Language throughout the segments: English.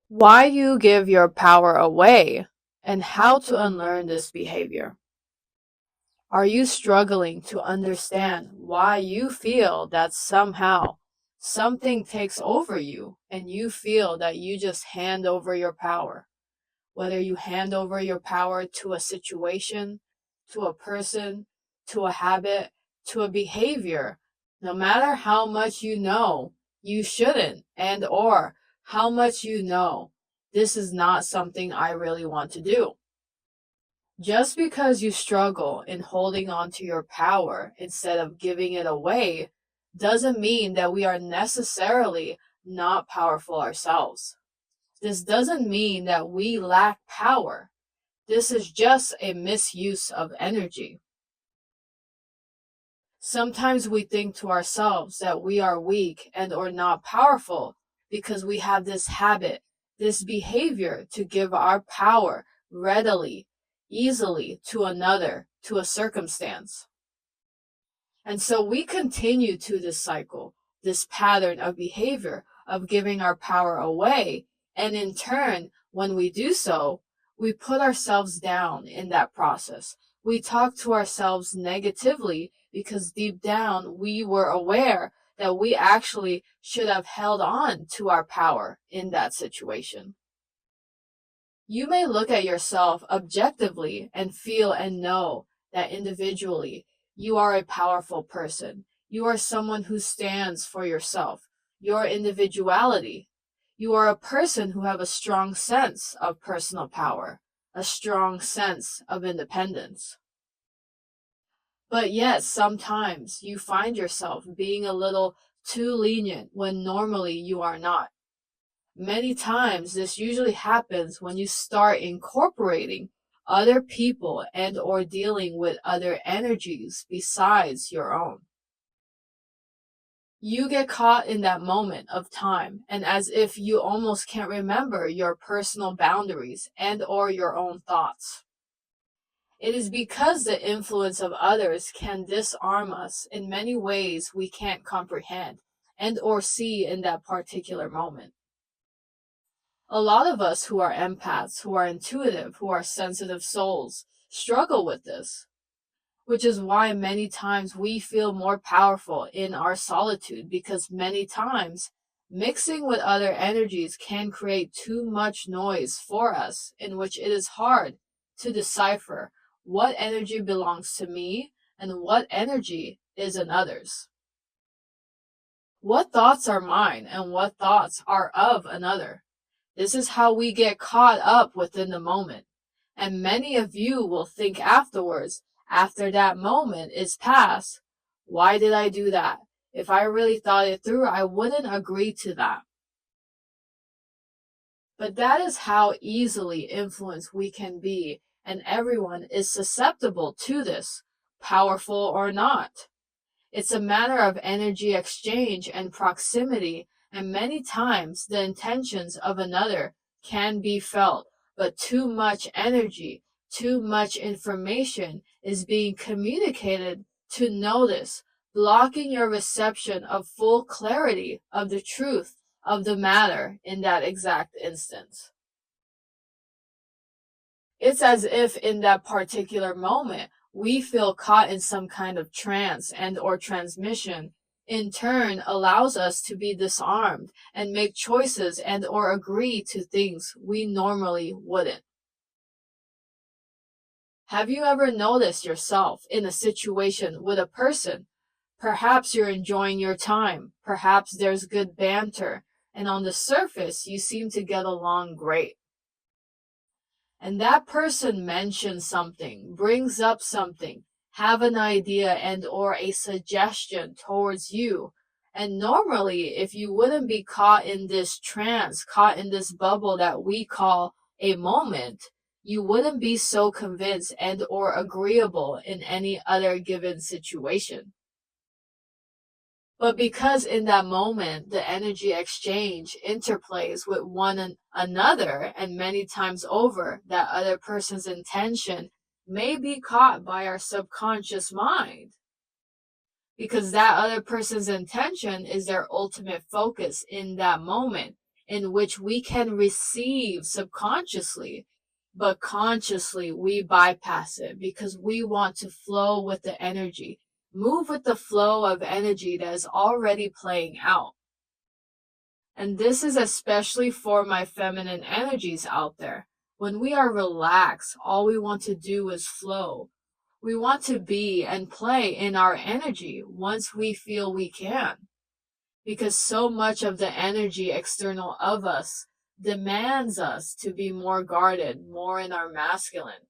Why you give your power away and how to unlearn this behavior. Are you struggling to understand why you feel that somehow something takes over you and you feel that you just hand over your power? Whether you hand over your power to a situation, to a person, to a habit, to a behavior, no matter how much you know you shouldn't and or how much you know this is not something I really want to do. Just because you struggle in holding on to your power instead of giving it away doesn't mean that we are necessarily not powerful ourselves. This doesn't mean that we lack power. This is just a misuse of energy. Sometimes we think to ourselves that we are weak and or not powerful because we have this habit, this behavior to give our power readily, easily to another, to a circumstance. And so we continue to this cycle, this pattern of behavior of giving our power away. And in turn, when we do so, we put ourselves down in that process. We talk to ourselves negatively because deep down we were aware that we actually should have held on to our power in that situation. You may look at yourself objectively and feel and know that individually you are a powerful person. You are someone who stands for yourself, your individuality. You are a person who have a strong sense of personal power, a strong sense of independence. But yet sometimes you find yourself being a little too lenient when normally you are not. Many times this usually happens when you start incorporating other people and or dealing with other energies besides your own. You get caught in that moment of time and as if you almost can't remember your personal boundaries and or your own thoughts. It is because the influence of others can disarm us in many ways we can't comprehend and or see in that particular moment. A lot of us who are empaths, who are intuitive, who are sensitive souls, struggle with this, which is why many times we feel more powerful in our solitude because many times mixing with other energies can create too much noise for us, in which it is hard to decipher what energy belongs to me and what energy is another's. What thoughts are mine and what thoughts are of another? This is how we get caught up within the moment. And many of you will think afterwards, after that moment is past, why did I do that? If I really thought it through, I wouldn't agree to that. But that is how easily influenced we can be, and everyone is susceptible to this, powerful or not. It's a matter of energy exchange and proximity, and many times the intentions of another can be felt, but too much energy, too much information is being communicated to notice, blocking your reception of full clarity of the truth of the matter in that exact instance. It's as if in that particular moment, we feel caught in some kind of trance and or transmission in turn allows us to be disarmed and make choices and or agree to things we normally wouldn't. Have you ever noticed yourself in a situation with a person? Perhaps you're enjoying your time, perhaps there's good banter, and on the surface you seem to get along great. And that person mentions something, brings up something, have an idea and or a suggestion towards you. And normally, if you wouldn't be caught in this trance, caught in this bubble that we call a moment, you wouldn't be so convinced and or agreeable in any other given situation. But because in that moment the energy exchange interplays with one another and many times over, that other person's intention may be caught by our subconscious mind. Because that other person's intention is their ultimate focus in that moment. in which we can receive subconsciously, but consciously we bypass it because we want to flow with the energy, move with the flow of energy that is already playing out. And this is especially for my feminine energies out there. When we are relaxed, all we want to do is flow. We want to be and play in our energy once we feel we can, because so much of the energy external of us demands us to be more guarded, more in our masculine.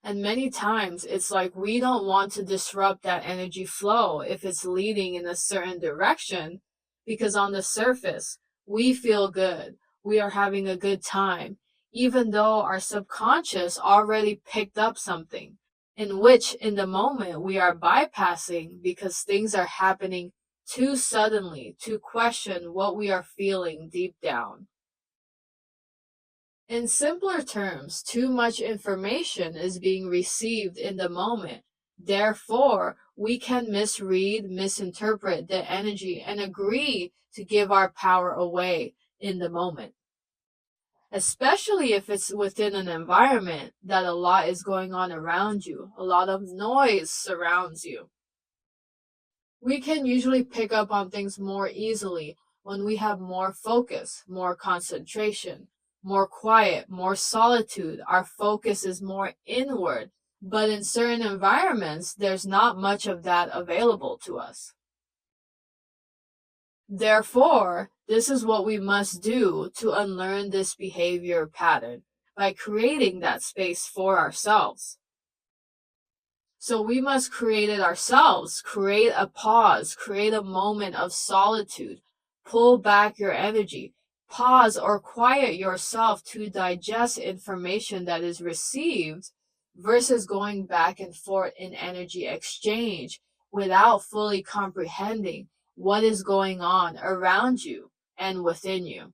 And many times it's like we don't want to disrupt that energy flow if it's leading in a certain direction, because on the surface, we feel good. We are having a good time, even though our subconscious already picked up something, in which in the moment we are bypassing because things are happening too suddenly to question what we are feeling deep down. In simpler terms, too much information is being received in the moment. Therefore, we can misread, misinterpret the energy, and agree to give our power away in the moment. Especially if it's within an environment that a lot is going on around you, a lot of noise surrounds you. We can usually pick up on things more easily when we have more focus, more concentration, more quiet, more solitude. Our focus is more inward. But in certain environments, there's not much of that available to us. Therefore, this is what we must do to unlearn this behavior pattern by creating that space for ourselves. So we must create it ourselves, create a pause, create a moment of solitude, pull back your energy, pause or quiet yourself to digest information that is received versus going back and forth in energy exchange without fully comprehending what is going on around you and within you.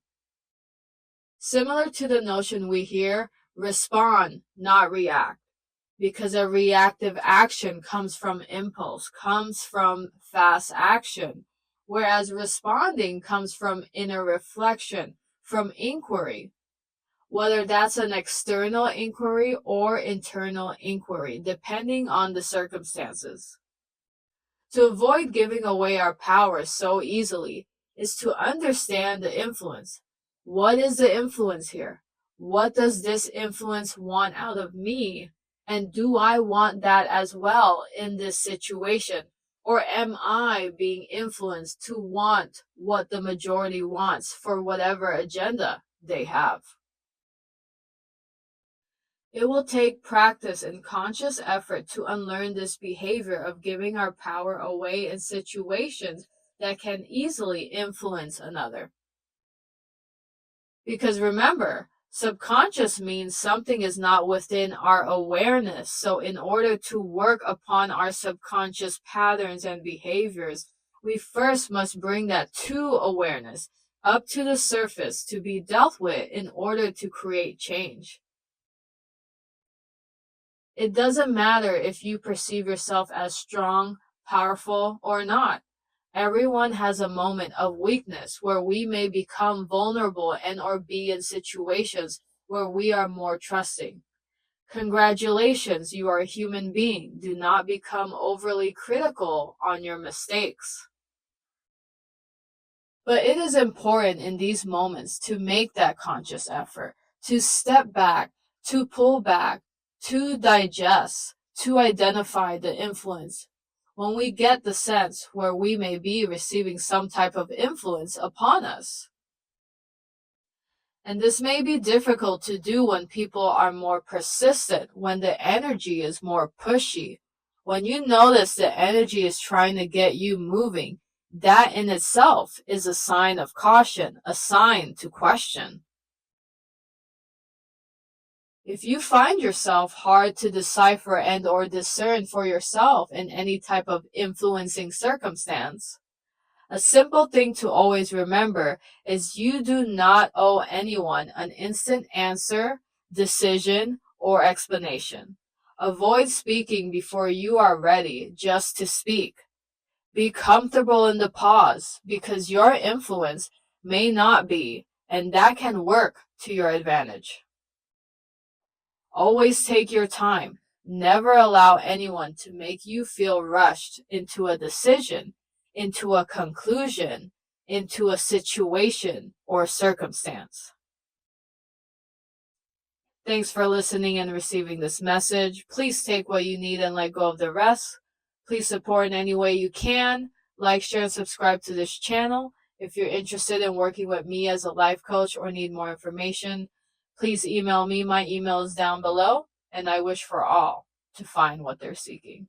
Similar to the notion we hear, respond, not react, because a reactive action comes from impulse, comes from fast action, whereas responding comes from inner reflection, from inquiry, whether that's an external inquiry or internal inquiry, depending on the circumstances. To avoid giving away our power so easily is to understand the influence. What is the influence here? What does this influence want out of me? And do I want that as well in this situation? Or am I being influenced to want what the majority wants for whatever agenda they have? It will take practice and conscious effort to unlearn this behavior of giving our power away in situations that can easily influence another. Because remember, subconscious means something is not within our awareness. So in order to work upon our subconscious patterns and behaviors, we first must bring that to awareness, up to the surface to be dealt with in order to create change. It doesn't matter if you perceive yourself as strong, powerful, or not. Everyone has a moment of weakness where we may become vulnerable and or be in situations where we are more trusting. Congratulations, you are a human being. Do not become overly critical on your mistakes. But it is important in these moments to make that conscious effort, to step back, to pull back, to digest, to identify the influence. When we get the sense where we may be receiving some type of influence upon us. And this may be difficult to do when people are more persistent, when the energy is more pushy. When you notice the energy is trying to get you moving, that in itself is a sign of caution, a sign to question. If you find yourself hard to decipher and or discern for yourself in any type of influencing circumstance, a simple thing to always remember is you do not owe anyone an instant answer, decision, or explanation. Avoid speaking before you are ready just to speak. Be comfortable in the pause because your influence may not be, and that can work to your advantage. Always take your time. Never allow anyone to make you feel rushed into a decision, into a conclusion, into a situation or circumstance. Thanks for listening and receiving this message. Please take what you need and let go of the rest. Please support in any way you can. Like, share, and subscribe to this channel. If you're interested in working with me as a life coach or need more information, please email me. My email is down below, and I wish for all to find what they're seeking.